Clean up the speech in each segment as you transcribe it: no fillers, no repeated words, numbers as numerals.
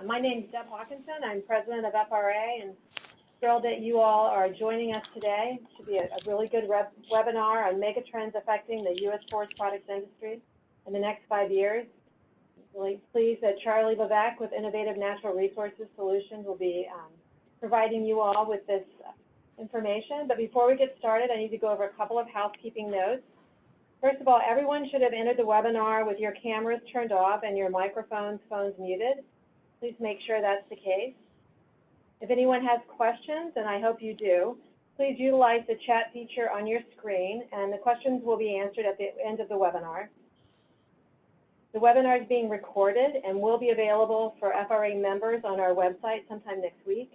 My name is Deb Hawkinson. I'm president of FRA and thrilled that you all are joining us today. It should be a really good webinar on megatrends affecting the U.S. forest products industry in the next 5 years. Really pleased that Charlie Levesque with Innovative Natural Resources Solutions will be providing you all with this information. But before we get started, I need to go over a couple of housekeeping notes. First of all, everyone should have entered the webinar with your cameras turned off and your microphones, phones muted. Please make sure that's the case. If anyone has questions, and I hope you do, please utilize the chat feature on your screen, and the questions will be answered at the end of the webinar. The webinar is being recorded and will be available for FRA members on our website sometime next week.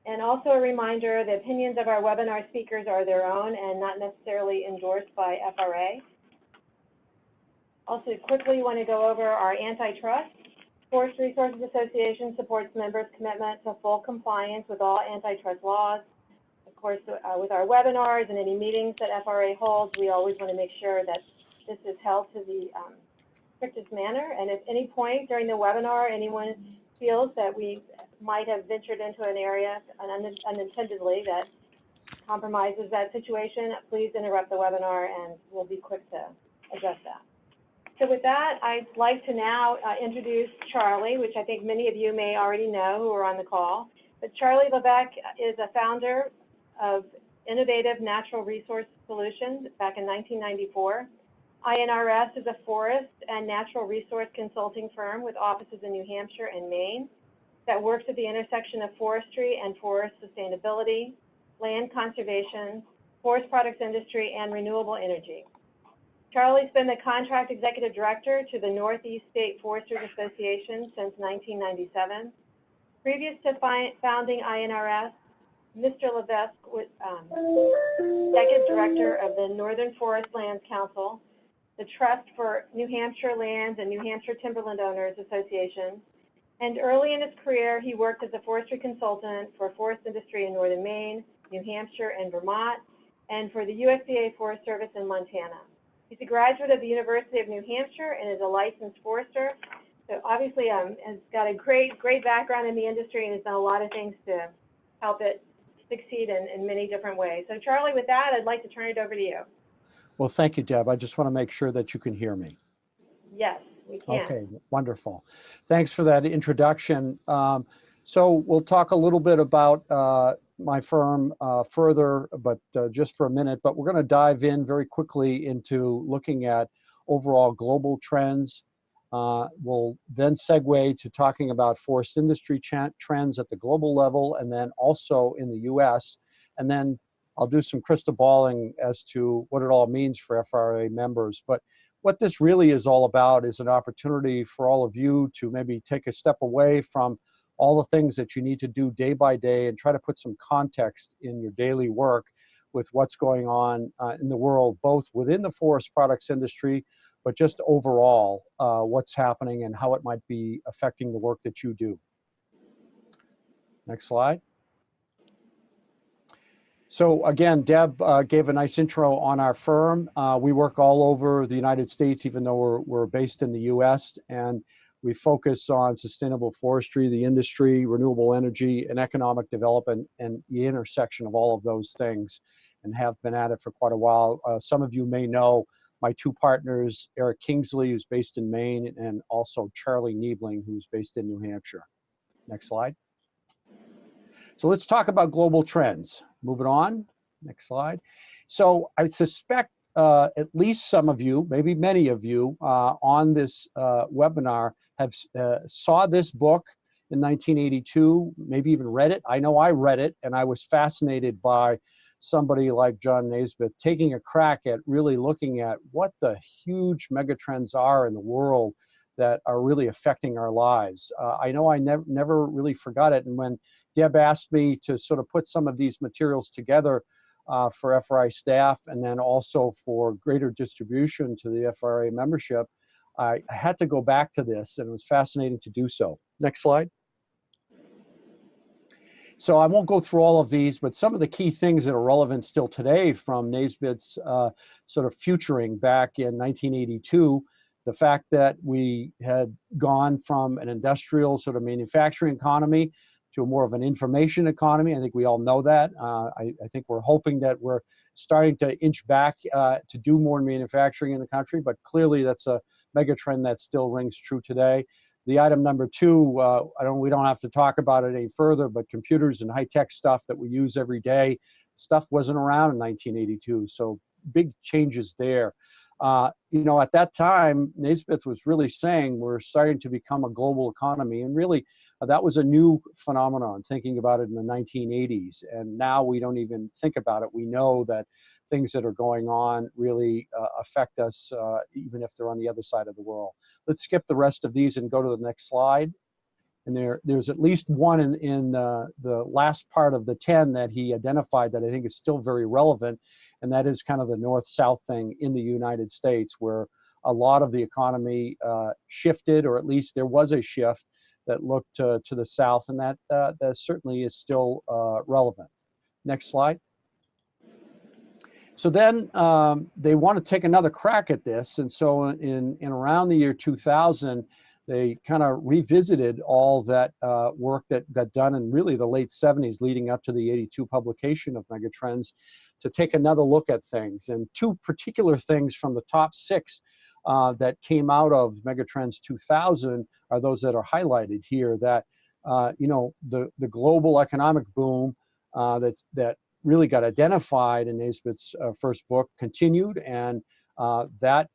And also a reminder, the opinions of our webinar speakers are their own and not necessarily endorsed by FRA. Also, quickly want to go over our antitrust. Forest Resources Association supports members' commitment to full compliance with all antitrust laws. Of course, with our webinars and any meetings that FRA holds, we always want to make sure that this is held to the strictest manner. And at any point during the webinar, anyone feels that we might have ventured into an area unintendedly that compromises that situation, please interrupt the webinar and we'll be quick to address that. So with that, I'd like to now introduce Charlie, which I think many of you may already know who are on the call. But Charlie Levesque is a founder of Innovative Natural Resource Solutions back in 1994. INRS is a forest and natural resource consulting firm with offices in New Hampshire and Maine that works at the intersection of forestry and forest sustainability, land conservation, forest products industry, and renewable energy. Charlie's been the contract executive director to the Northeast State Foresters Association since 1997. Previous to founding INRS, Mr. Levesque was executive director of the Northern Forest Lands Council, the Trust for New Hampshire Lands and New Hampshire Timberland Owners Association. And early in his career, he worked as a forestry consultant for forest industry in northern Maine, New Hampshire, and Vermont, and for the USDA Forest Service in Montana. He's a graduate of the University of New Hampshire and is a licensed forester. So obviously has got a great background in the industry and has done a lot of things to help it succeed in many different ways. So Charlie, with that, I'd like to turn it over to you. Well, thank you, Deb. I just want to make sure that you can hear me. Yes, we can. Okay, wonderful. Thanks for that introduction. So we'll talk a little bit about my firm further, but just for a minute, but we're going to dive in very quickly into looking at overall global trends. We'll then segue to talking about forest industry trends at the global level and then also in the US. And then I'll do some crystal balling as to what it all means for FRA members. But what this really is all about is an opportunity for all of you to maybe take a step away from all the things that you need to do day by day and try to put some context in your daily work with what's going on in the world, both within the forest products industry, but just overall what's happening and how it might be affecting the work that you do. Next slide. So again, Deb gave a nice intro on our firm. We work all over the United States, even though we're based in the US, and we focus on sustainable forestry, the industry, renewable energy, and economic development, and the intersection of all of those things, and have been at it for quite a while. Some of you may know my two partners, Eric Kingsley, who's based in Maine, and also Charlie Niebling, who's based in New Hampshire. Next slide. So let's talk about global trends. Moving on, next slide. So I suspect at least some of you, maybe many of you on this webinar have saw this book in 1982, maybe even read it. I know I read it and I was fascinated by somebody like John Naisbitt taking a crack at really looking at what the huge megatrends are in the world that are really affecting our lives. I know I never really forgot it, and when Deb asked me to sort of put some of these materials together for FRA staff and then also for greater distribution to the FRA membership, I had to go back to this, and it was fascinating to do so. Next slide. So I won't go through all of these, but some of the key things that are relevant still today from Naisbitt's sort of futuring back in 1982 The fact that we had gone from an industrial sort of manufacturing economy to more of an information economy. I think we all know that. I think we're hoping that we're starting to inch back to do more manufacturing in the country, but clearly that's a mega trend that still rings true today. The item number two, we don't have to talk about it any further, but computers and high-tech stuff that we use every day, stuff wasn't around in 1982, so big changes there. At that time, Naismith was really saying we're starting to become a global economy, and really that was a new phenomenon, thinking about it in the 1980s, and now we don't even think about it. We know that things that are going on really affect us, even if they're on the other side of the world. Let's skip the rest of these and go to the next slide. And there's at least one in the last part of the 10 that he identified that I think is still very relevant, and that is kind of the north-south thing in the United States, where a lot of the economy shifted, or at least there was a shift that looked to the south, and that certainly is still relevant. Next slide. So then they want to take another crack at this, and so in around the year 2000, they kind of revisited all that work that got done in really the late 70s leading up to the 82 publication of Megatrends to take another look at things. And two particular things from the top 6 that came out of Megatrends 2000 are those that are highlighted here, that the global economic boom that really got identified in Naismith's first book continued, and that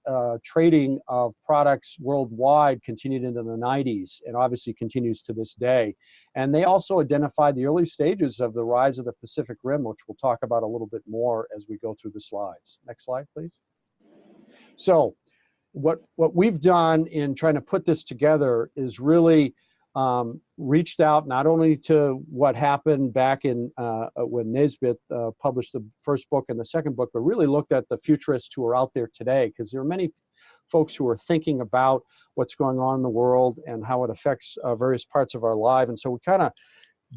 trading of products worldwide continued into the 90s and obviously continues to this day. And they also identified the early stages of the rise of the Pacific Rim, which we'll talk about a little bit more as we go through the slides. Next slide, please. So what we've done in trying to put this together is really reached out not only to what happened back in when Naismith published the first book and the second book, but really looked at the futurists who are out there today, because there are many folks who are thinking about what's going on in the world and how it affects various parts of our life. And so we kind of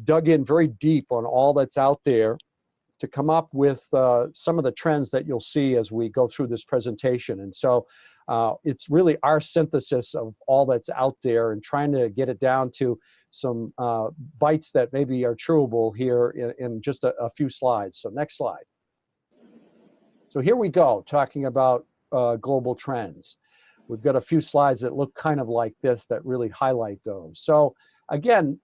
dug in very deep on all that's out there to come up with some of the trends that you'll see as we go through this presentation. And so it's really our synthesis of all that's out there and trying to get it down to some bites that maybe are chewable here in just a few slides. So next slide. So here we go, talking about global trends. We've got a few slides that look kind of like this that really highlight those. So again,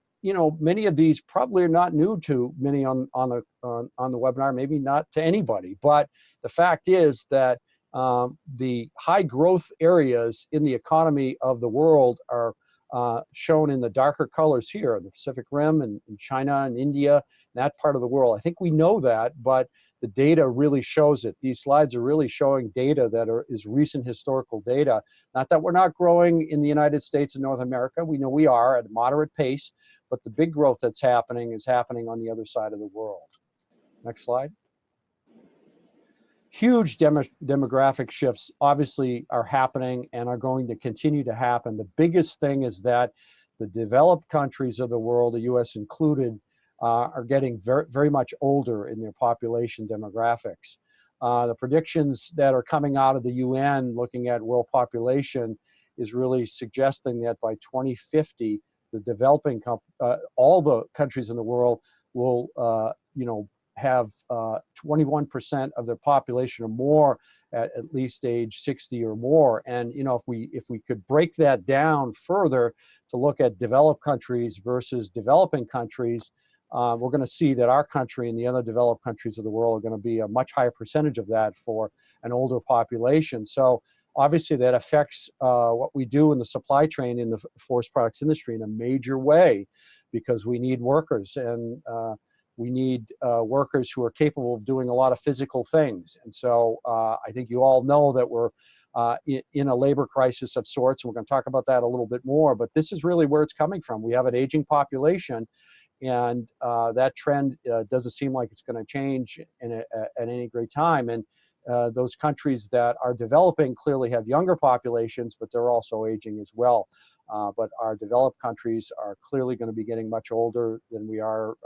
many of these probably are not new to many on the webinar, maybe not to anybody, but the fact is that the high growth areas in the economy of the world are shown in the darker colors here, the Pacific Rim and China and India, that part of the world. I think we know that, but the data really shows it. These slides are really showing data that is recent historical data. Not that we're not growing in the United States and North America. We know we are at a moderate pace, but the big growth that's happening is happening on the other side of the world. Next slide. Huge demographic shifts obviously are happening and are going to continue to happen. The biggest thing is that the developed countries of the world, the US included, are getting very, very much older in their population demographics. The predictions that are coming out of the UN looking at world population is really suggesting that by 2050, the developing, all the countries in the world will, have 21% of their population or more at least age 60 or more. And if we could break that down further to look at developed countries versus developing countries, we're going to see that our country and the other developed countries of the world are going to be a much higher percentage of that for an older population. So obviously that affects what we do in the supply chain in the forest products industry in a major way, because we need workers, and we need workers who are capable of doing a lot of physical things. And so I think you all know that we're in a labor crisis of sorts, and we're going to talk about that a little bit more, but this is really where it's coming from. We have an aging population, and that trend doesn't seem like it's going to change at any great time. And those countries that are developing clearly have younger populations, but they're also aging as well. But our developed countries are clearly going to be getting much older than we are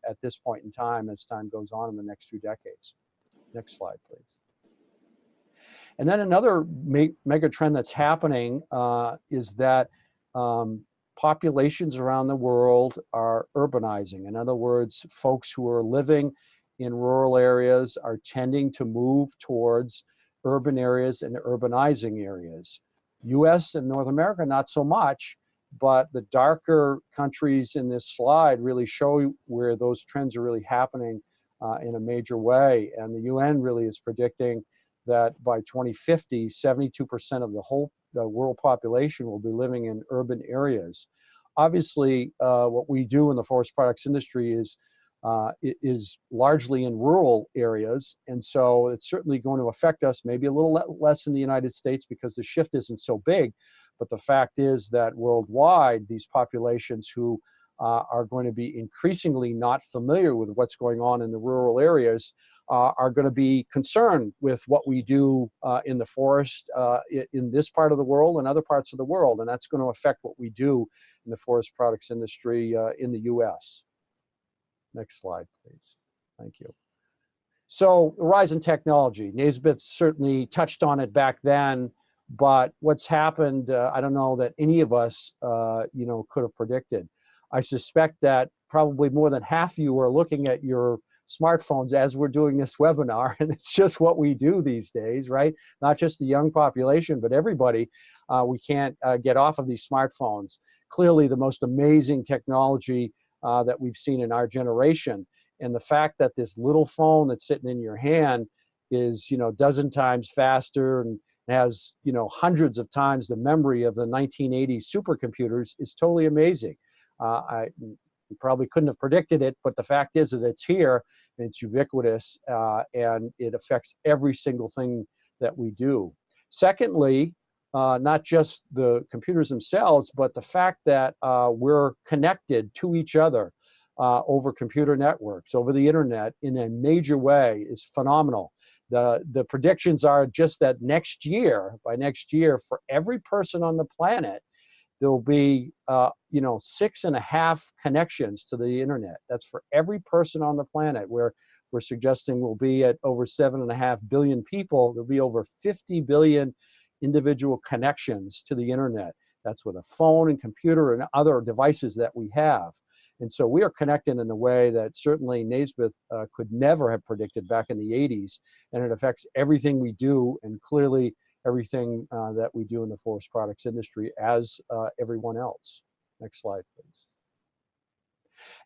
at this point in time as time goes on in the next few decades. Next slide, please. And then another mega trend that's happening is that populations around the world are urbanizing. In other words, folks who are living in rural areas are tending to move towards urban areas and urbanizing areas. US and North America, not so much, but the darker countries in this slide really show where those trends are really happening in a major way. And the UN really is predicting that by 2050, 72% of the whole world population will be living in urban areas. Obviously, what we do in the forest products industry is largely in rural areas, and so it's certainly going to affect us, maybe a little less in the United States because the shift isn't so big, but the fact is that worldwide, these populations who are going to be increasingly not familiar with what's going on in the rural areas are going to be concerned with what we do in the forest in this part of the world and other parts of the world, and that's going to affect what we do in the forest products industry in the US. Next slide, please. Thank you. So, the rise in technology. Naismith certainly touched on it back then, but what's happened, I don't know that any of us, could have predicted. I suspect that probably more than half of you are looking at your smartphones as we're doing this webinar, and it's just what we do these days, right? Not just the young population, but everybody. We can't get off of these smartphones. Clearly, the most amazing technology that we've seen in our generation. And the fact that this little phone that's sitting in your hand is, a dozen times faster and has, hundreds of times the memory of the 1980s supercomputers is totally amazing. You probably couldn't have predicted it, but the fact is that it's here, and it's ubiquitous, and it affects every single thing that we do. Secondly, not just the computers themselves, but the fact that we're connected to each other over computer networks, over the internet in a major way is phenomenal. The predictions are just that by next year, for every person on the planet, there'll be 6.5 connections to the internet. That's for every person on the planet, where we're suggesting we'll be at over 7.5 billion people. There'll be over 50 billion individual connections to the internet. That's with a phone and computer and other devices that we have. And so we are connected in a way that certainly Naismith could never have predicted back in the 80s, and it affects everything we do, and clearly everything that we do in the forest products industry as everyone else. Next slide, please.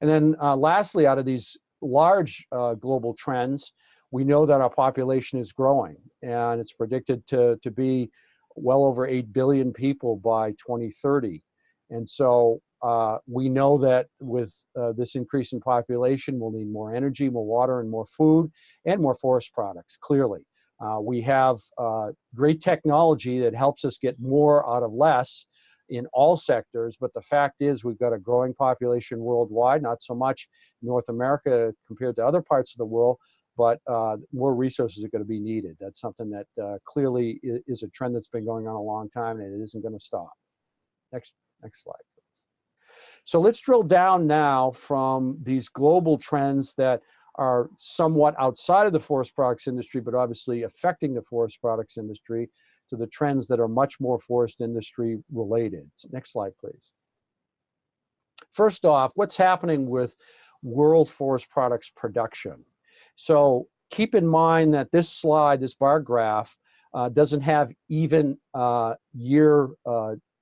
And then lastly, out of these large global trends, we know that our population is growing, and it's predicted to be well over 8 billion people by 2030. And so we know that with this increase in population, we'll need more energy, more water, and more food, and more forest products, clearly. We have great technology that helps us get more out of less in all sectors, but the fact is we've got a growing population worldwide, not so much North America compared to other parts of the world, but more resources are going to be needed. That's something that clearly is a trend that's been going on a long time, and it isn't going to stop. Next slide, please. So let's drill down now from these global trends that are somewhat outside of the forest products industry, but obviously affecting the forest products industry, to the trends that are much more forest industry related. Next slide, please. First off, what's happening with world forest products production? So keep in mind that this slide, this bar graph, doesn't have even year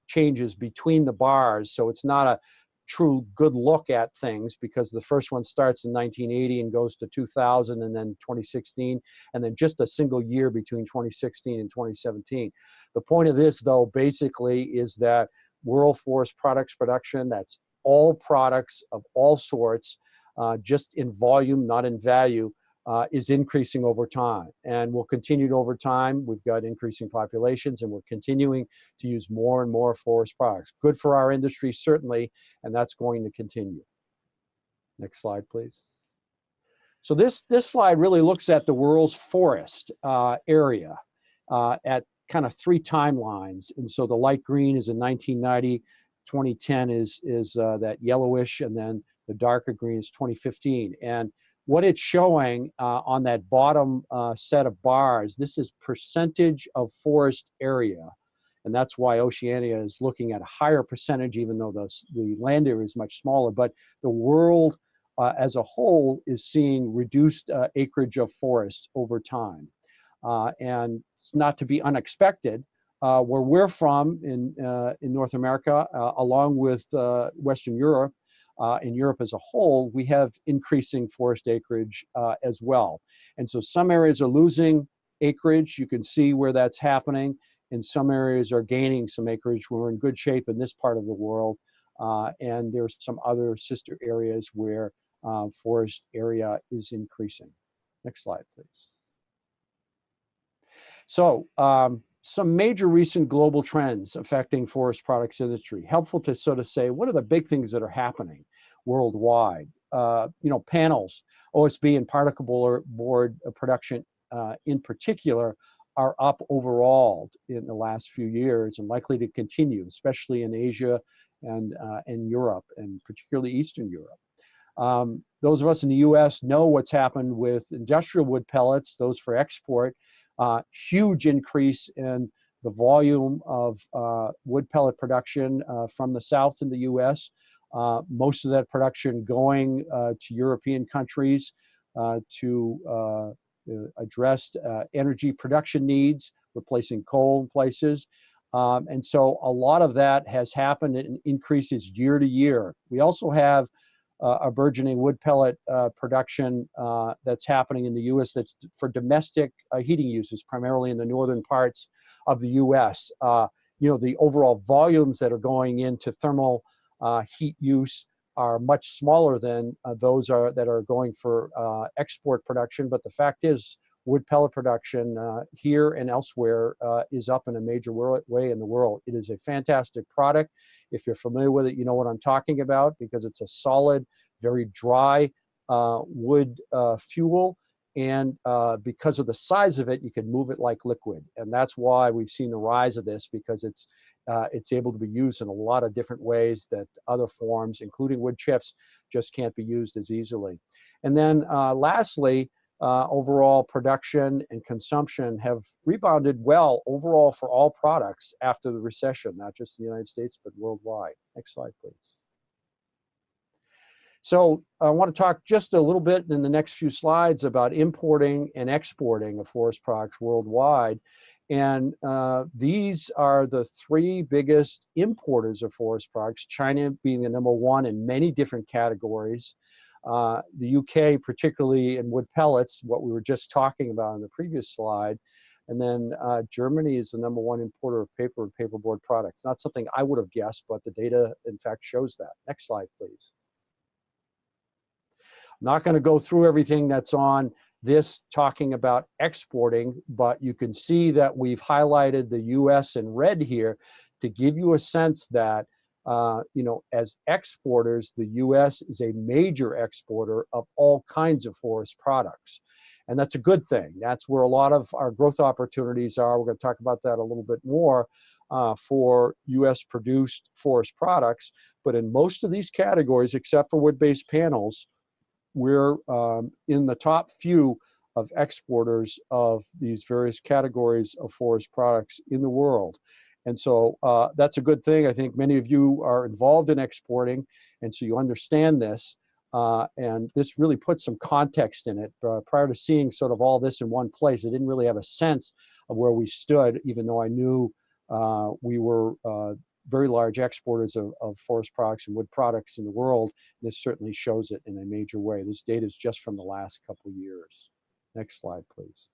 changes between the bars, so it's not a true good look at things, because the first one starts in 1980 and goes to 2000 and then 2016, and then just a single year between 2016 and 2017. The point of this, though, basically is that world forest products production, that's all products of all sorts, just in volume, not in value, is increasing over time, and will continue over time. We've got increasing populations, and we're continuing to use more and more forest products. Good for our industry, certainly, and that's going to continue. Next slide, please. So this slide really looks at the world's forest area at kind of 3 timelines. And so the light green is in 1990, 2010 is that yellowish, and then the darker green is 2015. And what it's showing on that bottom set of bars, this is percentage of forest area. And that's why Oceania is looking at a higher percentage, even though the land area is much smaller. But the world as a whole is seeing reduced acreage of forest over time. And it's not to be unexpected. Where we're from in North America, along with Western Europe, in Europe as a whole, we have increasing forest acreage as well. And so some areas are losing acreage. You can see where that's happening. And some areas are gaining some acreage. We're in good shape in this part of the world. And there's some other sister areas where forest area is increasing. Next slide, please. So some major recent global trends affecting forest products industry. Helpful to sort of say, what are the big things that are happening worldwide? Panels, OSB and particle board production in particular are up overall in the last few years and likely to continue, especially in Asia and Europe, and particularly Eastern Europe. Those of us in the US know what's happened with industrial wood pellets, those for export. Huge increase in the volume of wood pellet production from the South in the US. Most of that production going to European countries to address energy production needs, replacing coal in places. And so a lot of that has happened and increases year to year. We also have a burgeoning wood pellet production that's happening in the U.S. that's for domestic heating uses, primarily in the northern parts of the U.S. The overall volumes that are going into thermal heat use are much smaller than those that are going for export production. But the fact is, wood pellet production here and elsewhere is up in a major way in the world. It is a fantastic product. If you're familiar with it, you know what I'm talking about, because it's a solid, very dry wood fuel. And because of the size of it, you can move it like liquid. And that's why we've seen the rise of this, because it's able to be used in a lot of different ways that other forms, including wood chips, just can't be used as easily. And then lastly, overall production and consumption have rebounded well overall for all products after the recession, not just in the United States, but worldwide. Next slide, please. So I want to talk just a little bit in the next few slides about importing and exporting of forest products worldwide. And these are the three biggest importers of forest products, China being the #1 in many different categories. The UK, particularly in wood pellets, what we were just talking about in the previous slide. And then Germany is the #1 importer of paper and paperboard products. Not something I would have guessed, but the data, in fact, shows that. Next slide, please. I'm not going to go through everything that's on this talking about exporting, but you can see that we've highlighted the US in red here to give you a sense that as exporters, the US is a major exporter of all kinds of forest products. And that's a good thing. That's where a lot of our growth opportunities are. We're going to talk about that a little bit more for US produced forest products. But in most of these categories, except for wood-based panels, we're in the top few of exporters of these various categories of forest products in the world. And so that's a good thing. I think many of you are involved in exporting, and so you understand this. And this really puts some context in it. Prior to seeing sort of all this in one place, I didn't really have a sense of where we stood, even though I knew we were very large exporters of forest products and wood products in the world. This certainly shows it in a major way. This data is just from the last couple of years. Next slide, please.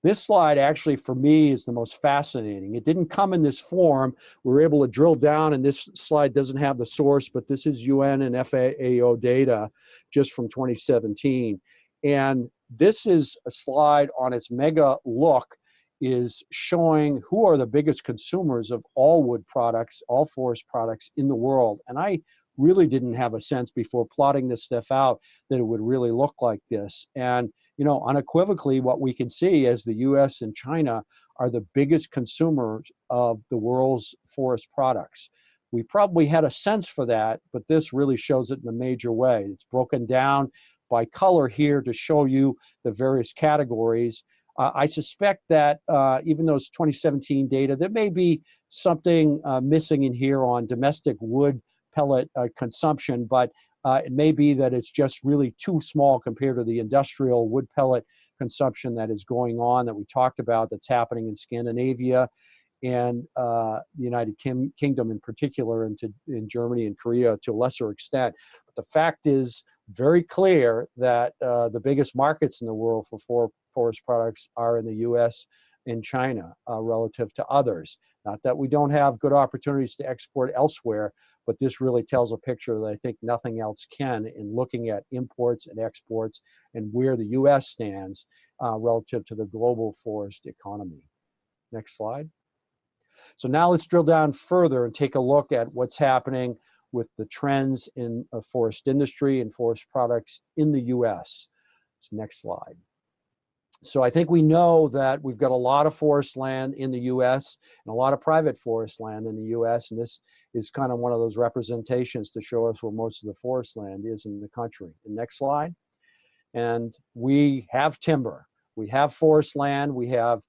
This slide actually, for me, is the most fascinating. It didn't come in this form. We were able to drill down, and this slide doesn't have the source, but this is UN and FAO data just from 2017. And this is a slide on its mega look, is showing who are the biggest consumers of all wood products, all forest products in the world. And I really didn't have a sense before plotting this stuff out that it would really look like this. And unequivocally, what we can see is the US and China are the biggest consumers of the world's forest products. We probably had a sense for that, but this really shows it in a major way. It's broken down by color here to show you the various categories. I suspect that even though it's 2017 data, there may be something missing in here on domestic wood pellet consumption, but it may be that it's just really too small compared to the industrial wood pellet consumption that is going on, that we talked about, that's happening in Scandinavia and the United Kingdom in particular, and in Germany and Korea to a lesser extent. But the fact is very clear that the biggest markets in the world for forest products are in the US and China relative to others. Not that we don't have good opportunities to export elsewhere, but this really tells a picture that I think nothing else can in looking at imports and exports and where the US stands relative to the global forest economy. Next slide. So now let's drill down further and take a look at what's happening with the trends in forest industry and forest products in the US. So next slide. So I think we know that we've got a lot of forest land in the US and a lot of private forest land in the US, and this is kind of one of those representations to show us where most of the forest land is in the country. The next slide. And we have timber. We have forest land. We have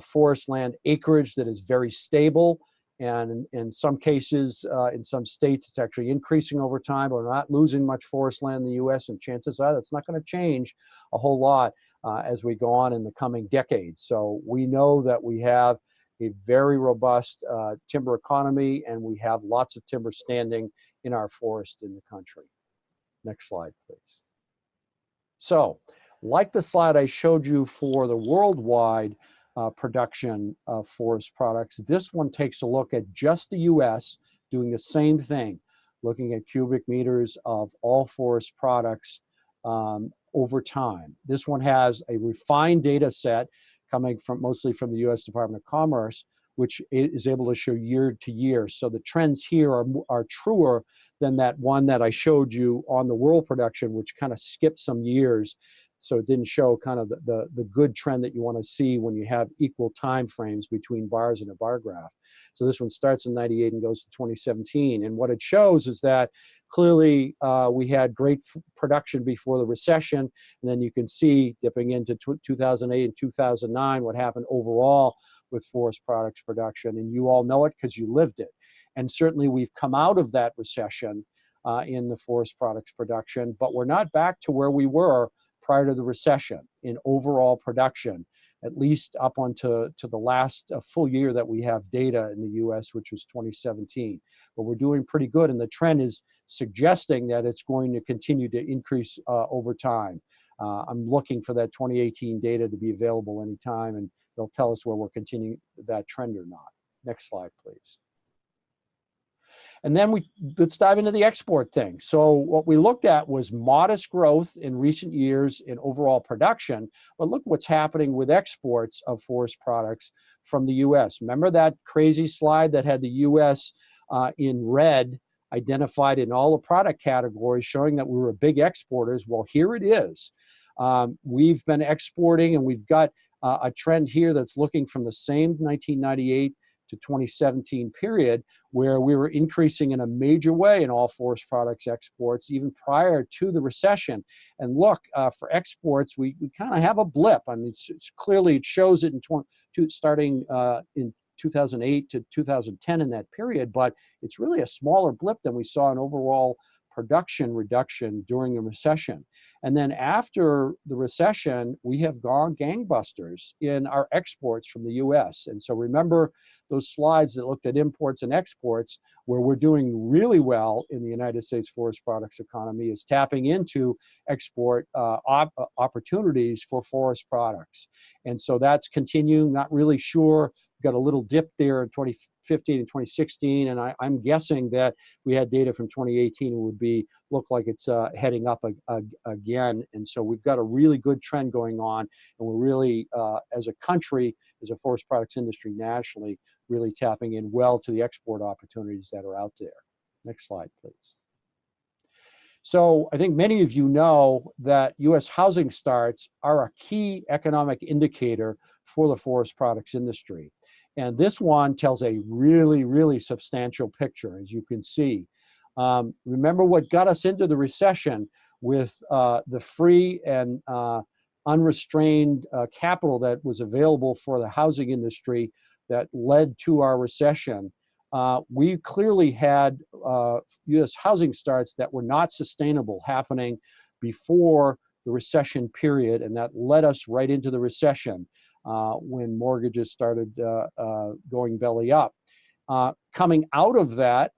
forest land acreage that is very stable, and in some cases, in some states, it's actually increasing over time. But we're not losing much forest land in the US, and chances are that's not going to change a whole lot as we go on in the coming decades. So we know that we have a very robust timber economy, and we have lots of timber standing in our forest in the country. Next slide, please. So, like the slide I showed you for the worldwide production of forest products, this one takes a look at just the US doing the same thing, looking at cubic meters of all forest products over time. This one has a refined data set coming from mostly from the US Department of Commerce, which is able to show year to year. So the trends here are truer than that one that I showed you on the world production, which kind of skipped some years. So it didn't show kind of the good trend that you want to see when you have equal time frames between bars in a bar graph. So this one starts in 98 and goes to 2017. And what it shows is that clearly we had great production before the recession. And then you can see dipping into 2008 and 2009, what happened overall with forest products production. And you all know it because you lived it. And certainly we've come out of that recession in the forest products production, but we're not back to where we were prior to the recession in overall production, at least up onto the last full year that we have data in the US, which was 2017. But we're doing pretty good, and the trend is suggesting that it's going to continue to increase over time. I'm looking for that 2018 data to be available anytime, and they'll tell us where we're continuing that trend or not. Next slide, please. And then let's dive into the export thing. So what we looked at was modest growth in recent years in overall production, but look what's happening with exports of forest products from the US. Remember that crazy slide that had the US in red identified in all the product categories, showing that we were big exporters? Well, here it is. We've been exporting, and we've got a trend here that's looking from the same 1998 to 2017 period, where we were increasing in a major way in all forest products exports, even prior to the recession. And look, for exports, we kind of have a blip. I mean, clearly it shows it in starting in 2008 to 2010 in that period, but it's really a smaller blip than we saw in overall production reduction during the recession. And then after the recession, we have gone gangbusters in our exports from the US. And so remember those slides that looked at imports and exports, where we're doing really well in the United States forest products economy is tapping into export opportunities for forest products. And so that's continuing, not really sure. Got a little dip there in 2015 and 2016, and I'm guessing that we had data from 2018, it would look like it's heading up again. And so we've got a really good trend going on, and we're really, as a country, as a forest products industry nationally, really tapping in well to the export opportunities that are out there. Next slide, please. So I think many of you know that US housing starts are a key economic indicator for the forest products industry. And this one tells a really, really substantial picture, as you can see. Remember what got us into the recession with the free and unrestrained capital that was available for the housing industry that led to our recession, we clearly had U.S. housing starts that were not sustainable happening before the recession period, and that led us right into the recession when mortgages started going belly up. Coming out of that,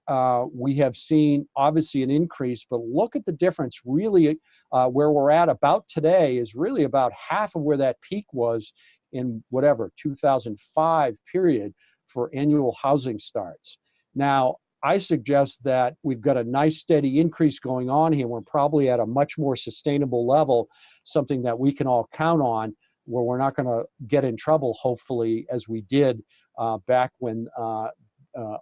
we have seen obviously an increase, but look at the difference really where we're at about today is really about half of where that peak was in whatever 2005 period for annual housing starts. Now, I suggest that we've got a nice steady increase going on here. We're probably at a much more sustainable level, something that we can all count on, where we're not going to get in trouble, hopefully, as we did back when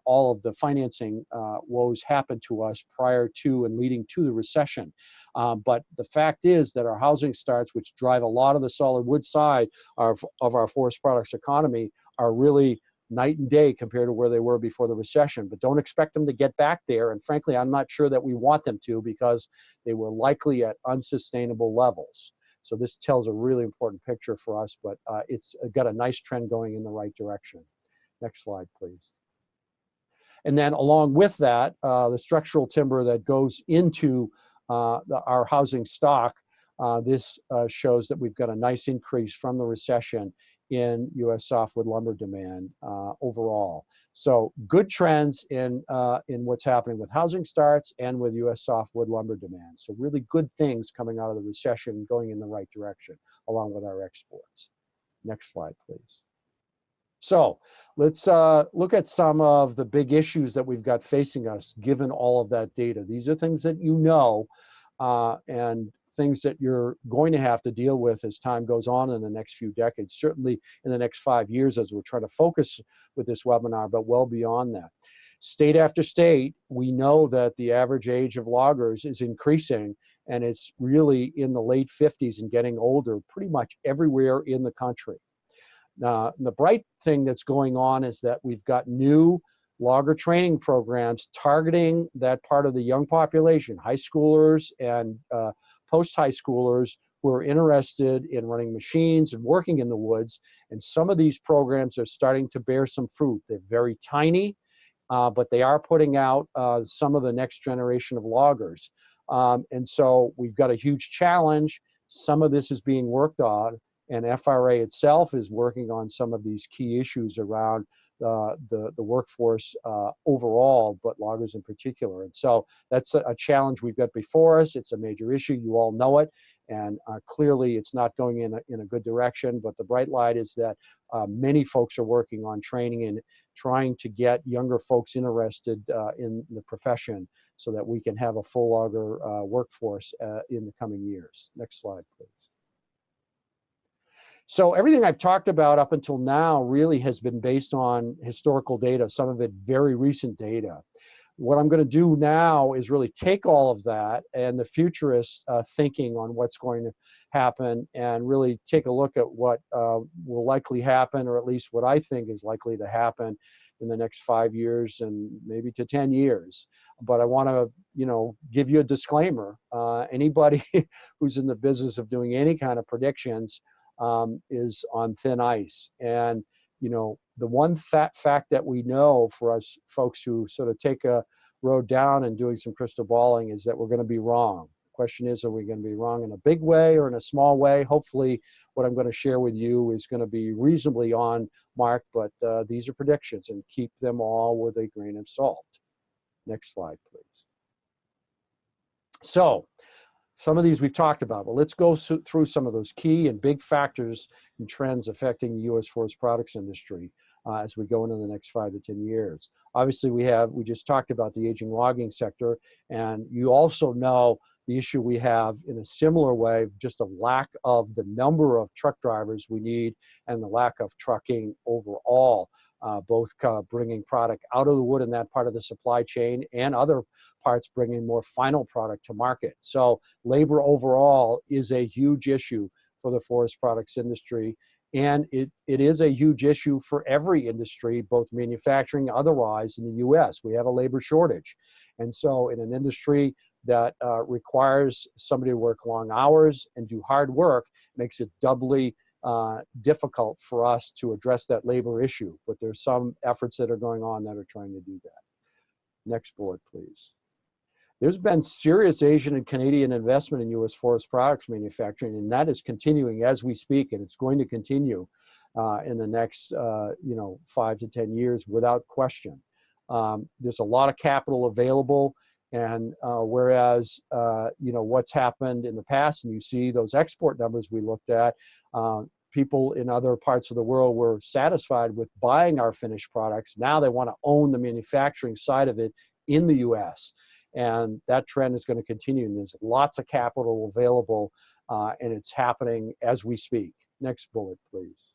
all of the financing woes happened to us prior to and leading to the recession. But the fact is that our housing starts, which drive a lot of the solid wood side of our forest products economy, are really night and day compared to where they were before the recession. But don't expect them to get back there. And frankly, I'm not sure that we want them to, because they were likely at unsustainable levels. So this tells a really important picture for us, but it's got a nice trend going in the right direction. Next slide, please. And then along with that, the structural timber that goes into our housing stock, this shows that we've got a nice increase from the recession in U.S. softwood lumber demand overall. So good trends in what's happening with housing starts and with U.S. softwood lumber demand. So really good things coming out of the recession, going in the right direction, along with our exports. Next slide, please. So let's look at some of the big issues that we've got facing us, given all of that data. These are things that you know, and things that you're going to have to deal with as time goes on in the next few decades, certainly in the next 5 years as we're trying to focus with this webinar, but well beyond that. State after state, we know that the average age of loggers is increasing, and it's really in the late 50s and getting older pretty much everywhere in the country. The bright thing that's going on is that we've got new logger training programs targeting that part of the young population, high schoolers and post-high schoolers who are interested in running machines and working in the woods. And some of these programs are starting to bear some fruit. They're very tiny, but they are putting out some of the next generation of loggers. And so we've got a huge challenge. Some of this is being worked on, and FRA itself is working on some of these key issues around the workforce overall, but loggers in particular. And so that's a challenge we've got before us. It's a major issue. You all know it. And clearly it's not going in a good direction. But the bright light is that many folks are working on training and trying to get younger folks interested in the profession so that we can have a full logger workforce in the coming years. Next slide, please. So everything I've talked about up until now really has been based on historical data, some of it very recent data. What I'm going to do now is really take all of that and the futurist thinking on what's going to happen and really take a look at what will likely happen, or at least what I think is likely to happen in the next 5 years and maybe to 10 years. But I want to, give you a disclaimer. Anybody who's in the business of doing any kind of predictions is on thin ice. And the one fact that we know for us folks who sort of take a road down and doing some crystal balling is that we're going to be wrong. The question is, are we going to be wrong in a big way or in a small way? Hopefully what I'm going to share with you is going to be reasonably on mark, but these are predictions, and keep them all with a grain of salt. Next slide, please. So some of these we've talked about, but let's go through some of those key and big factors and trends affecting the U.S. forest products industry as we go into the next 5 to 10 years. Obviously, we just talked about the aging logging sector, and you also know the issue we have in a similar way, just a lack of the number of truck drivers we need and the lack of trucking overall. Both bringing product out of the wood in that part of the supply chain, and other parts bringing more final product to market. So labor overall is a huge issue for the forest products industry, and it is a huge issue for every industry, both manufacturing, otherwise in the U.S. We have a labor shortage. And so in an industry that requires somebody to work long hours and do hard work, makes it doubly difficult for us to address that labor issue. But there's some efforts that are going on that are trying to do that. Next bullet, please. There's been serious Asian and Canadian investment in U.S. forest products manufacturing, and that is continuing as we speak, and it's going to continue in the next 5 to 10 years without question. There's a lot of capital available, and whereas what's happened in the past, and you see those export numbers we looked at, people in other parts of the world were satisfied with buying our finished products. Now they want to own the manufacturing side of it in the U.S. And that trend is going to continue. And there's lots of capital available, and it's happening as we speak. Next bullet, please.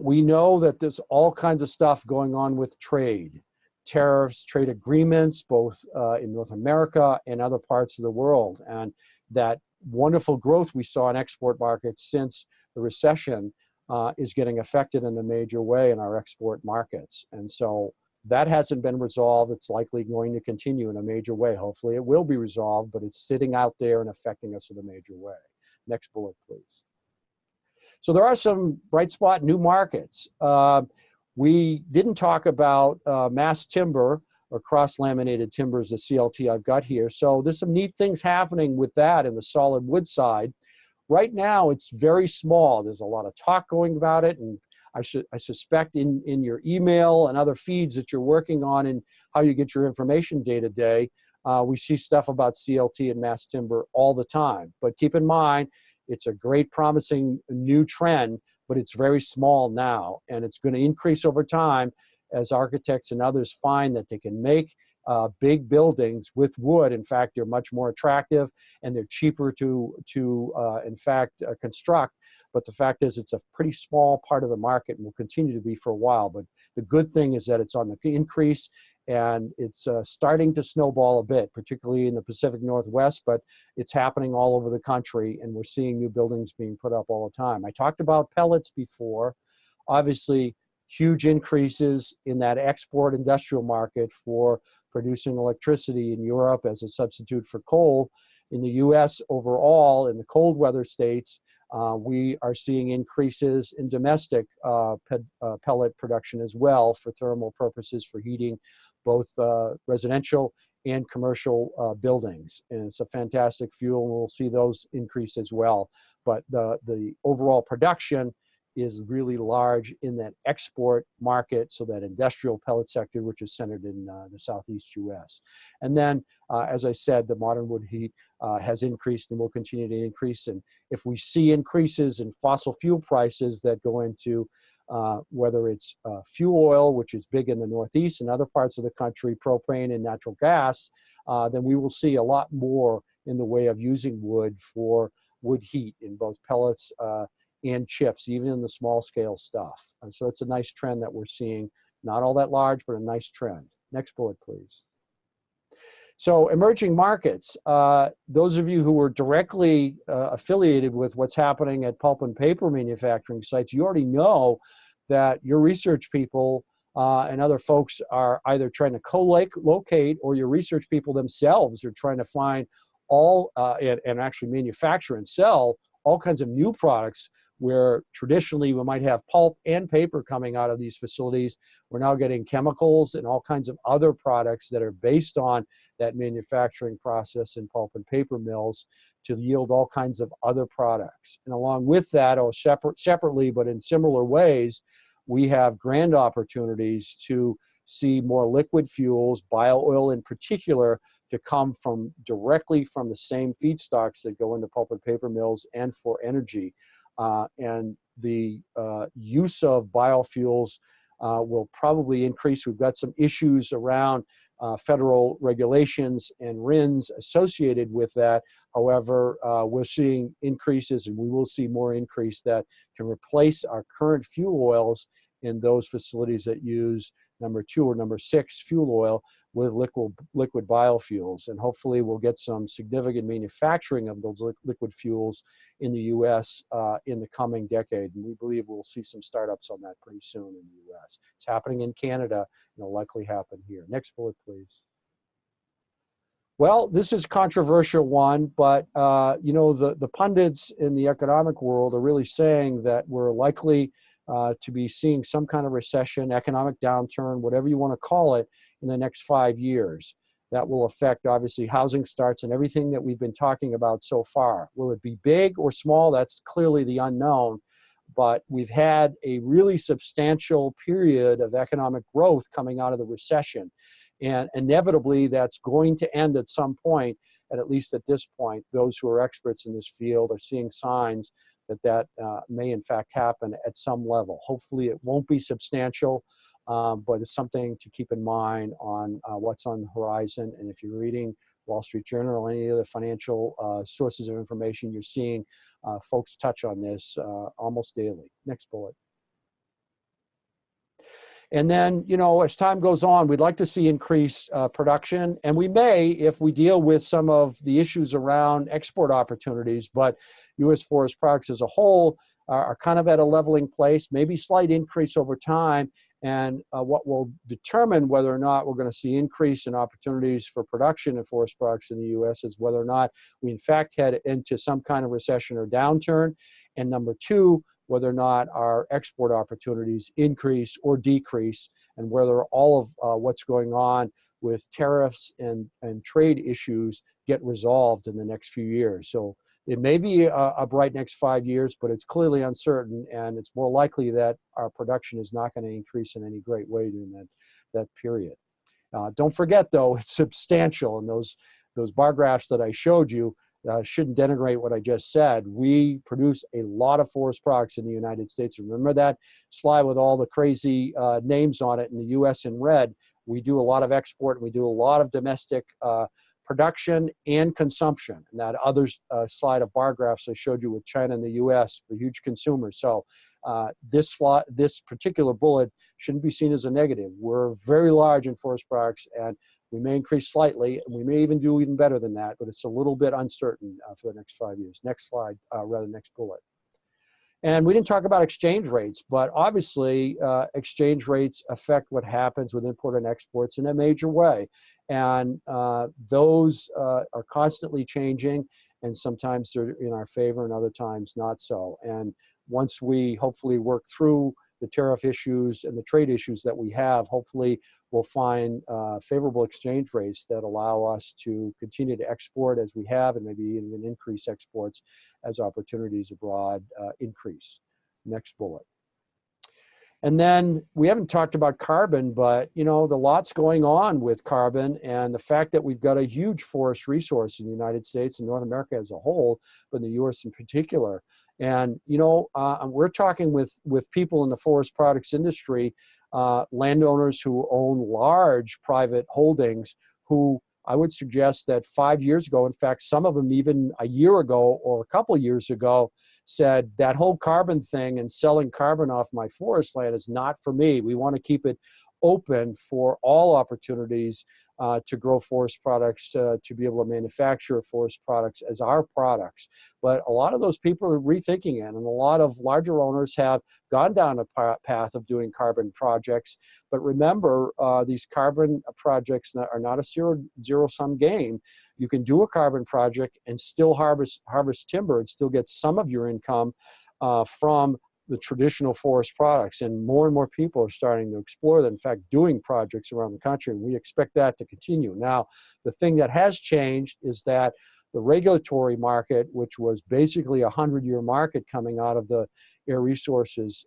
We know that there's all kinds of stuff going on with trade, tariffs, trade agreements, both in North America and other parts of the world. And that wonderful growth we saw in export markets since the recession is getting affected in a major way in our export markets. And so that hasn't been resolved. It's likely going to continue in a major way. Hopefully it will be resolved, but it's sitting out there and affecting us in a major way. Next bullet, please. So there are some bright spot new markets. We didn't talk about mass timber or cross-laminated timbers, the CLT I've got here. So there's some neat things happening with that in the solid wood side. Right now, it's very small. There's a lot of talk going about it, and I suspect in your email and other feeds that you're working on and how you get your information day to day, we see stuff about CLT and mass timber all the time. But keep in mind, it's a great promising new trend, but it's very small now, and it's going to increase over time as architects and others find that they can make big buildings with wood. In fact, they're much more attractive and they're cheaper to in fact, construct. But the fact is, it's a pretty small part of the market and will continue to be for a while. But the good thing is that it's on the increase, and it's starting to snowball a bit, particularly in the Pacific Northwest, but it's happening all over the country, and we're seeing new buildings being put up all the time. I talked about pellets before. Obviously, huge increases in that export industrial market for producing electricity in Europe as a substitute for coal. In the US overall, in the cold weather states, we are seeing increases in domestic pellet production as well for thermal purposes for heating both residential and commercial buildings. And it's a fantastic fuel, and we'll see those increase as well. But the overall production is really large in that export market, so that industrial pellet sector, which is centered in the Southeast US. And then, as I said, the modern wood heat has increased and will continue to increase. And if we see increases in fossil fuel prices that go into whether it's fuel oil, which is big in the Northeast and other parts of the country, propane and natural gas, then we will see a lot more in the way of using wood for wood heat in both pellets and chips, even in the small scale stuff. And so it's a nice trend that we're seeing, not all that large, but a nice trend. Next bullet, please. So emerging markets, those of you who were directly affiliated with what's happening at pulp and paper manufacturing sites, you already know that your research people and other folks are either trying to co-locate, or your research people themselves are trying to find all and actually manufacture and sell all kinds of new products, where traditionally we might have pulp and paper coming out of these facilities. We're now getting chemicals and all kinds of other products that are based on that manufacturing process in pulp and paper mills to yield all kinds of other products. And along with that, or separately but in similar ways, we have grand opportunities to see more liquid fuels, bio-oil in particular, to come directly from the same feedstocks that go into pulp and paper mills and for energy. And the use of biofuels will probably increase. We've got some issues around federal regulations and RINs associated with that. However, we're seeing increases, and we will see more increase that can replace our current fuel oils in those facilities that use number 2 or number 6 fuel oil with liquid biofuels. And hopefully we'll get some significant manufacturing of those liquid fuels in the US in the coming decade. And we believe we'll see some startups on that pretty soon in the US. It's happening in Canada, and it'll likely happen here. Next bullet, please. Well, this is a controversial one, but you know, the pundits in the economic world are really saying that we're likely to be seeing some kind of recession, economic downturn, whatever you want to call it, in the next 5 years. That will affect, obviously, housing starts and everything that we've been talking about so far. Will it be big or small? That's clearly the unknown. But we've had a really substantial period of economic growth coming out of the recession. And inevitably, that's going to end at some point, and at least at this point, those who are experts in this field are seeing signs that that may in fact happen at some level. Hopefully it won't be substantial, but it's something to keep in mind on what's on the horizon. And if you're reading Wall Street Journal or any other financial sources of information, you're seeing folks touch on this almost daily. Next bullet. And then, you know, as time goes on, we'd like to see increased production, and we may if we deal with some of the issues around export opportunities, but U.S. forest products as a whole are kind of at a leveling place, maybe slight increase over time, and what will determine whether or not we're going to see increase in opportunities for production of forest products in the U.S. is whether or not we in fact head into some kind of recession or downturn, and number two, whether or not our export opportunities increase or decrease, and whether all of what's going on with tariffs and trade issues get resolved in the next few years. So it may be a bright next 5 years, but it's clearly uncertain, and it's more likely that our production is not going to increase in any great way during that period. Don't forget, though, it's substantial, and those bar graphs that I showed you shouldn't denigrate what I just said. We produce a lot of forest products in the United States. Remember that slide with all the crazy names on it in the U.S. in red? We do a lot of export, and we do a lot of domestic production and consumption. And that other slide of bar graphs I showed you with China and the U.S. are huge consumers. So this particular bullet shouldn't be seen as a negative. We're very large in forest products, and we may increase slightly, and we may even do even better than that, but it's a little bit uncertain for the next 5 years. Next slide, next bullet. And we didn't talk about exchange rates, but obviously exchange rates affect what happens with import and exports in a major way. And those are constantly changing, and sometimes they're in our favor and other times not so. And once we hopefully work through the tariff issues and the trade issues that we have, hopefully we'll find favorable exchange rates that allow us to continue to export as we have, and maybe even increase exports as opportunities abroad increase. Next bullet. And then we haven't talked about carbon, but you know, the lot's going on with carbon, and the fact that we've got a huge forest resource in the United States and North America as a whole, but in the U.S. in particular. And you know, we're talking with people in the forest products industry, landowners who own large private holdings, who I would suggest that 5 years ago, in fact, some of them even a year ago or a couple of years ago, said that whole carbon thing and selling carbon off my forest land is not for me. We want to keep it open for all opportunities to grow forest products, to be able to manufacture forest products as our products. But a lot of those people are rethinking it, and a lot of larger owners have gone down a path of doing carbon projects. But remember, these carbon projects are not a zero-sum game. You can do a carbon project and still harvest timber and still get some of your income from the traditional forest products, and more people are starting to explore that, in fact, doing projects around the country, and we expect that to continue. Now, the thing that has changed is that the regulatory market, which was basically a 100-year market coming out of the Air Resources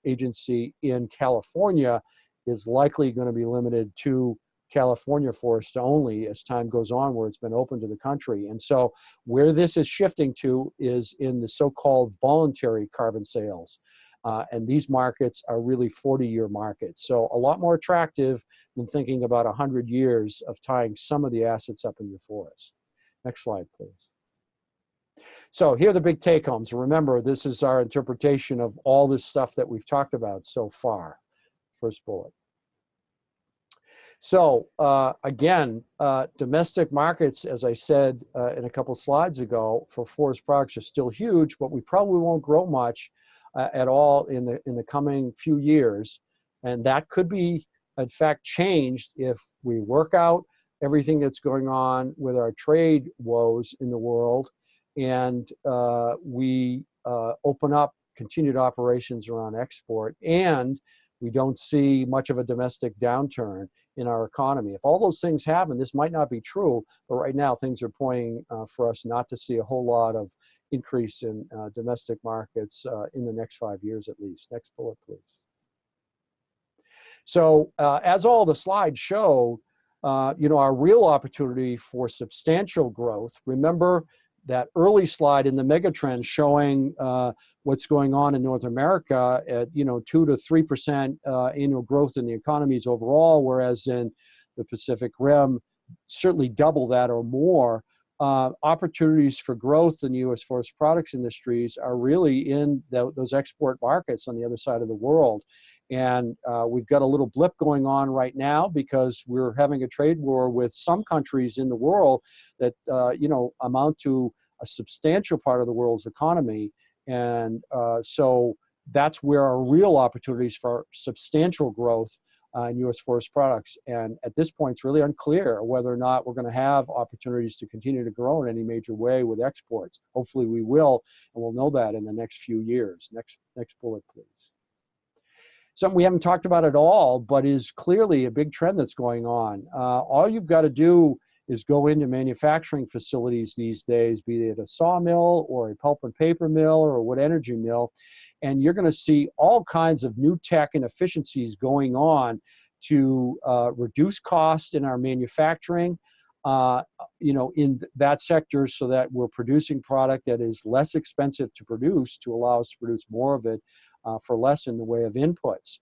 Agency in California, is likely going to be limited to California forests only as time goes on, where it's been open to the country. And so where this is shifting to is in the so-called voluntary carbon sales. And these markets are really 40-year markets. So a lot more attractive than thinking about 100 years of tying some of the assets up in your forest. Next slide, please. So here are the big take-homes. Remember, this is our interpretation of all this stuff that we've talked about so far. First bullet. So again, domestic markets, as I said in a couple slides ago, for forest products are still huge, but we probably won't grow much at all in the coming few years. And that could be, in fact, changed if we work out everything that's going on with our trade woes in the world, and we open up continued operations around export, and we don't see much of a domestic downturn in our economy. If all those things happen, this might not be true, but right now things are pointing for us not to see a whole lot of increase in domestic markets in the next 5 years at least. Next bullet, please. So as all the slides show, our real opportunity for substantial growth, remember that early slide in the Megatrends showing what's going on in North America at 2 to 3% annual growth in the economies overall, whereas in the Pacific Rim, certainly double that or more. Opportunities for growth in the U.S. forest products industries are really in those export markets on the other side of the world. And we've got a little blip going on right now because we're having a trade war with some countries in the world that, amount to a substantial part of the world's economy. And so that's where our real opportunities for substantial growth in U.S. forest products. And at this point, it's really unclear whether or not we're going to have opportunities to continue to grow in any major way with exports. Hopefully we will, and we'll know that in the next few years. Next bullet, please. Something we haven't talked about at all, but is clearly a big trend that's going on. All you've got to do is go into manufacturing facilities these days, be it a sawmill or a pulp and paper mill or a wood energy mill, and you're going to see all kinds of new tech and efficiencies going on to reduce costs in our manufacturing, in that sector, so that we're producing product that is less expensive to produce to allow us to produce more of it for less in the way of inputs.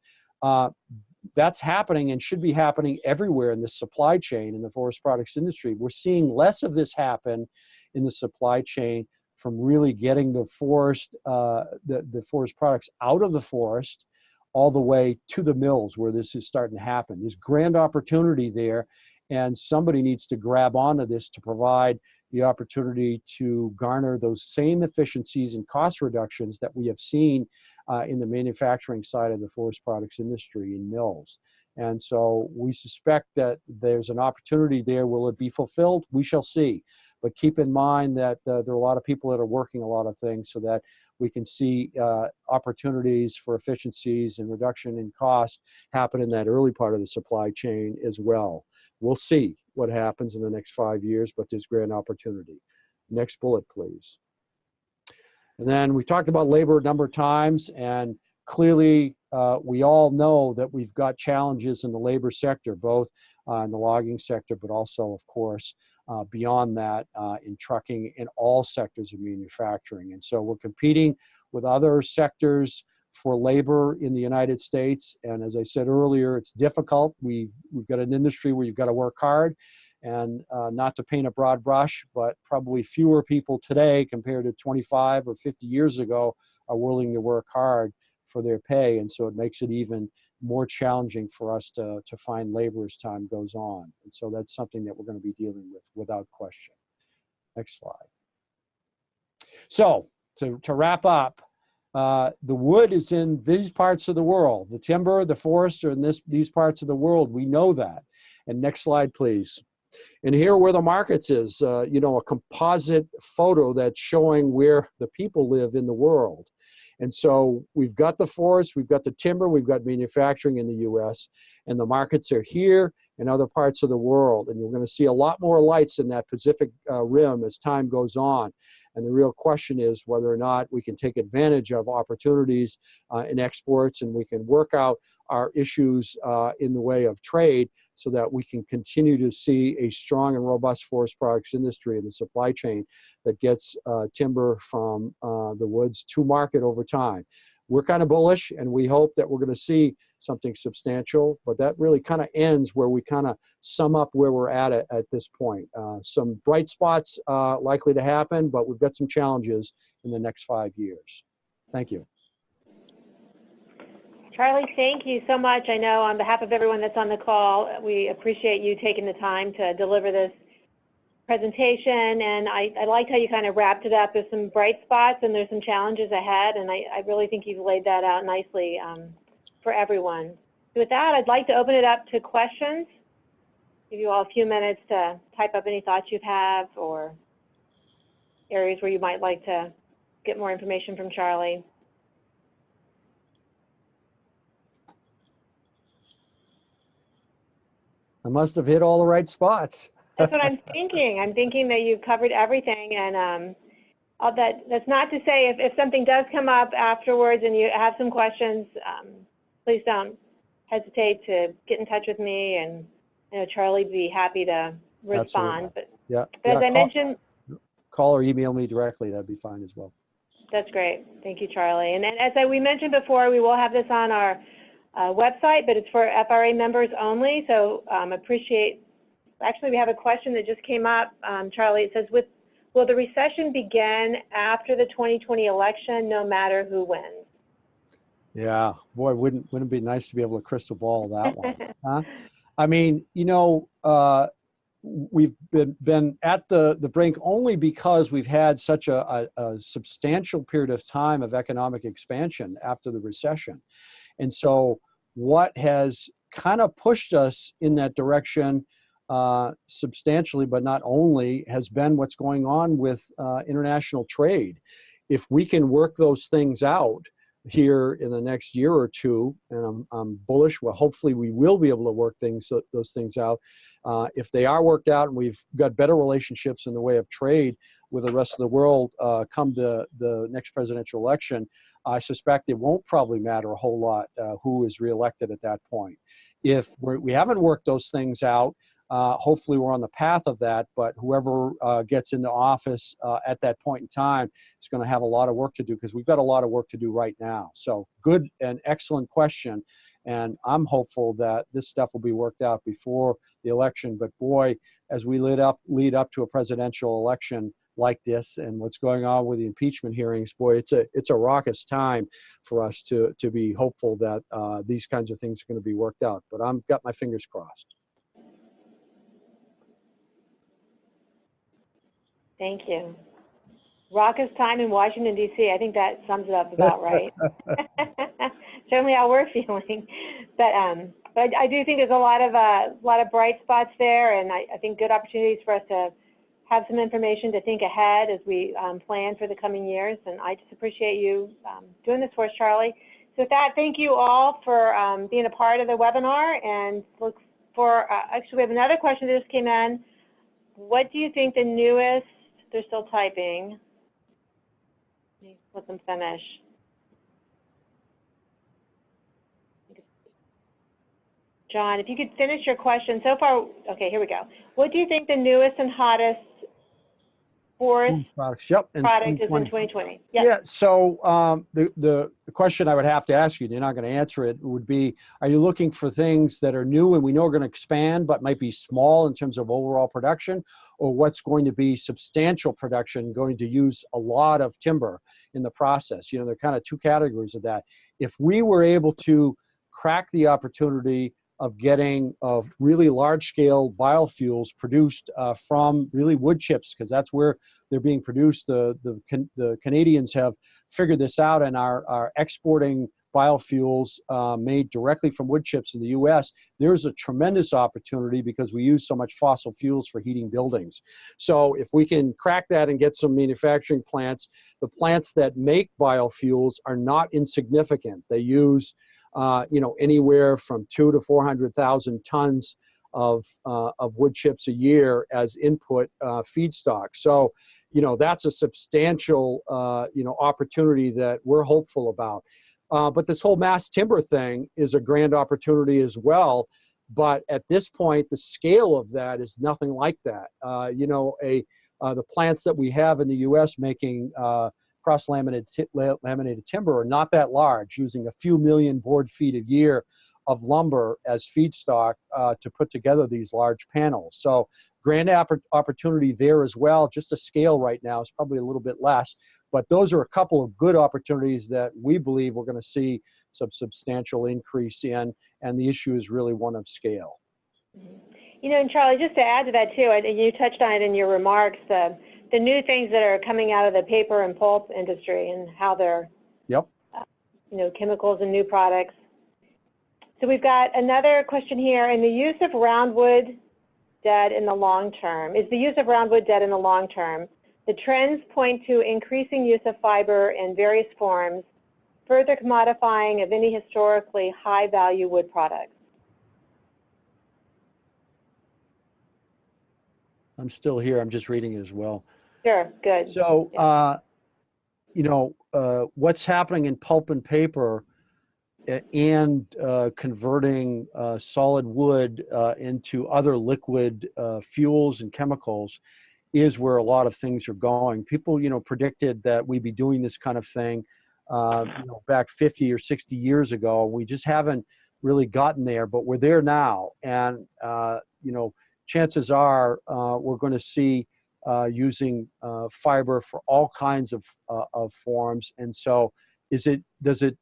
That's happening and should be happening everywhere in the supply chain in the forest products industry. We're seeing less of this happen in the supply chain from really getting the forest, the forest products out of the forest all the way to the mills where this is starting to happen. There's grand opportunity there, and somebody needs to grab onto this to provide the opportunity to garner those same efficiencies and cost reductions that we have seen in the manufacturing side of the forest products industry in mills. And so we suspect that there's an opportunity there. Will it be fulfilled? We shall see. But keep in mind that there are a lot of people that are working a lot of things so that we can see opportunities for efficiencies and reduction in cost happen in that early part of the supply chain as well. We'll see what happens in the next 5 years, but there's grand opportunity. Next bullet, please. And then we talked about labor a number of times, and clearly we all know that we've got challenges in the labor sector, both in the logging sector, but also, of course, beyond that in trucking and all sectors of manufacturing. And so we're competing with other sectors for labor in the United States. And as I said earlier, it's difficult. We've got an industry where you've got to work hard, and not to paint a broad brush, but probably fewer people today compared to 25 or 50 years ago are willing to work hard for their pay. And so it makes it even more challenging for us to find labor as time goes on. And so that's something that we're going to be dealing with without question. Next slide. So to wrap up, the wood is in these parts of the world. The timber, the forest are in these parts of the world. We know that. And next slide, please. And here where the markets is, a composite photo that's showing where the people live in the world. And so we've got the forest, we've got the timber, we've got manufacturing in the U.S., and the markets are here in other parts of the world. And you're going to see a lot more lights in that Pacific Rim as time goes on. And the real question is whether or not we can take advantage of opportunities in exports, and we can work out our issues in the way of trade so that we can continue to see a strong and robust forest products industry in the supply chain that gets timber from the woods to market over time. We're kind of bullish, and we hope that we're going to see something substantial, but that really kind of ends where we kind of sum up where we're at this point. Some bright spots likely to happen, but we've got some challenges in the next 5 years. Thank you. Charlie, thank you so much. I know on behalf of everyone that's on the call, we appreciate you taking the time to deliver this presentation, and I liked how you kind of wrapped it up. There's some bright spots and there's some challenges ahead, and I really think you've laid that out nicely for everyone. So with that, I'd like to open it up to questions. give you all a few minutes to type up any thoughts you have or areas where you might like to get more information from Charlie. I must have hit all the right spots. That's what I'm thinking. I'm thinking that you've covered everything, and that's not to say if something does come up afterwards and you have some questions, please don't hesitate to get in touch with me, and you know, Charlie would be happy to respond. Absolutely. But as I mentioned, call or email me directly. That'd be fine as well. That's great. Thank you, Charlie. And as we mentioned before, we will have this on our website, but it's for FRA members only. So actually, we have a question that just came up, Charlie. It says, will the recession begin after the 2020 election, no matter who wins? Yeah, boy, wouldn't it be nice to be able to crystal ball that one, huh? I mean, you know, we've been at the brink only because we've had such a substantial period of time of economic expansion after the recession. And so what has kind of pushed us in that direction substantially, but not only, has been what's going on with international trade. If we can work those things out here in the next year or two, and I'm bullish, well, hopefully we will be able to work those things out. If they are worked out and we've got better relationships in the way of trade with the rest of the world come the next presidential election, I suspect it won't probably matter a whole lot who is reelected at that point. If we haven't worked those things out, hopefully we're on the path of that, but whoever gets into office at that point in time is going to have a lot of work to do, because we've got a lot of work to do right now. So good and excellent question, and I'm hopeful that this stuff will be worked out before the election. But boy, as we lead up to a presidential election like this and what's going on with the impeachment hearings, boy, it's a raucous time for us to be hopeful that these kinds of things are going to be worked out. But I've got my fingers crossed. Thank you. Raucous time in Washington, D.C. I think that sums it up about right. Certainly how we're feeling. But I do think there's a lot of bright spots there, and I think good opportunities for us to have some information to think ahead as we plan for the coming years. And I just appreciate you doing this for us, Charlie. So with that, thank you all for being a part of the webinar, and look for, actually we have another question that just came in. What do you think the newest, they're still typing. Let me let them finish. John, if you could finish your question. So far, okay, here we go. What do you think the newest and hottest forest product is in 2020? Yep. Yeah, so the question I would have to ask you, and you're not going to answer it, would be, are you looking for things that are new and we know are going to expand but might be small in terms of overall production, or what's going to be substantial production, going to use a lot of timber in the process? You know, there are kind of two categories of that. If we were able to crack the opportunity of getting really large-scale biofuels produced from really wood chips, because that's where they're being produced. The Canadians have figured this out and are exporting biofuels made directly from wood chips in the U.S. There's a tremendous opportunity because we use so much fossil fuels for heating buildings. So if we can crack that and get some manufacturing plants, the plants that make biofuels are not insignificant. They use you know, anywhere from 200,000 to 400,000 tons of wood chips a year as input feedstock. So, you know, that's a substantial, you know, opportunity that we're hopeful about. But this whole mass timber thing is a grand opportunity as well. But at this point, the scale of that is nothing like that. You know, the plants that we have in the U.S. making cross-laminated timber are not that large, using a few million board feet a year of lumber as feedstock to put together these large panels. So grand opportunity there as well. Just the scale right now is probably a little bit less, but those are a couple of good opportunities that we believe we're going to see some substantial increase in, and the issue is really one of scale. You know, and Charlie, just to add to that too, and you touched on it in your remarks, the new things that are coming out of the paper and pulp industry and how they're, yep, you know, chemicals and new products. So we've got another question here. In the use of roundwood dead in the long term? Is the use of roundwood dead in the long term? The trends point to increasing use of fiber in various forms, further commodifying of any historically high-value wood products. I'm still here. I'm just reading it as well. Sure, good. So, Yeah. you know, what's happening in pulp and paper and converting solid wood into other liquid fuels and chemicals is where a lot of things are going. People, you know, predicted that we'd be doing this kind of thing, you know, back 50 or 60 years ago. We just haven't really gotten there, but we're there now. And, you know, chances are we're going to see using fiber for all kinds of forms. And so does it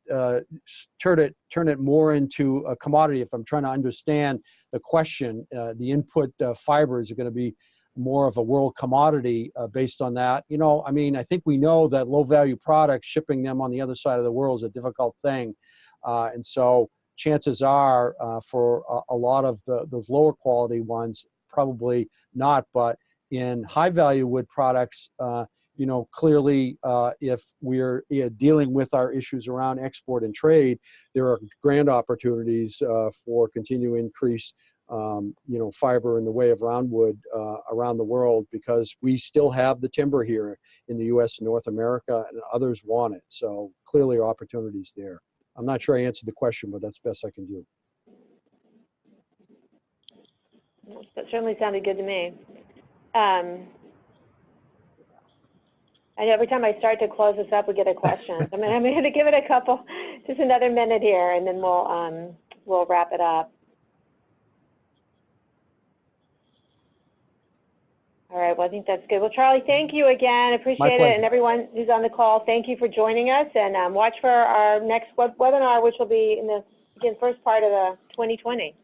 turn it more into a commodity? If I'm trying to understand the question, the input fiber, is it going to be more of a world commodity based on that? You know, I mean, I think we know that low value products, shipping them on the other side of the world is a difficult thing. And so chances are for a lot of those lower quality ones, probably not. But in high value wood products, you know, clearly if we're dealing with our issues around export and trade, there are grand opportunities for continuing increase you know, fiber in the way of roundwood around the world, because we still have the timber here in the U.S. and North America, and others want it. So clearly our opportunities there. I'm not sure I answered the question, but that's the best I can do. That certainly sounded good to me. I know every time I start to close this up, we get a question. I mean, I'm going to give it a couple, just another minute here, and then we'll wrap it up. All right, well, I think that's good. Well, Charlie, thank you again. Appreciate it. And everyone who's on the call, thank you for joining us. And watch for our next webinar, which will be in the, again, first part of the 2020.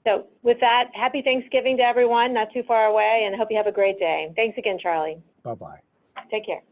So with that, happy Thanksgiving to everyone, not too far away, and I hope you have a great day. Thanks again, Charlie. Bye-bye. Take care.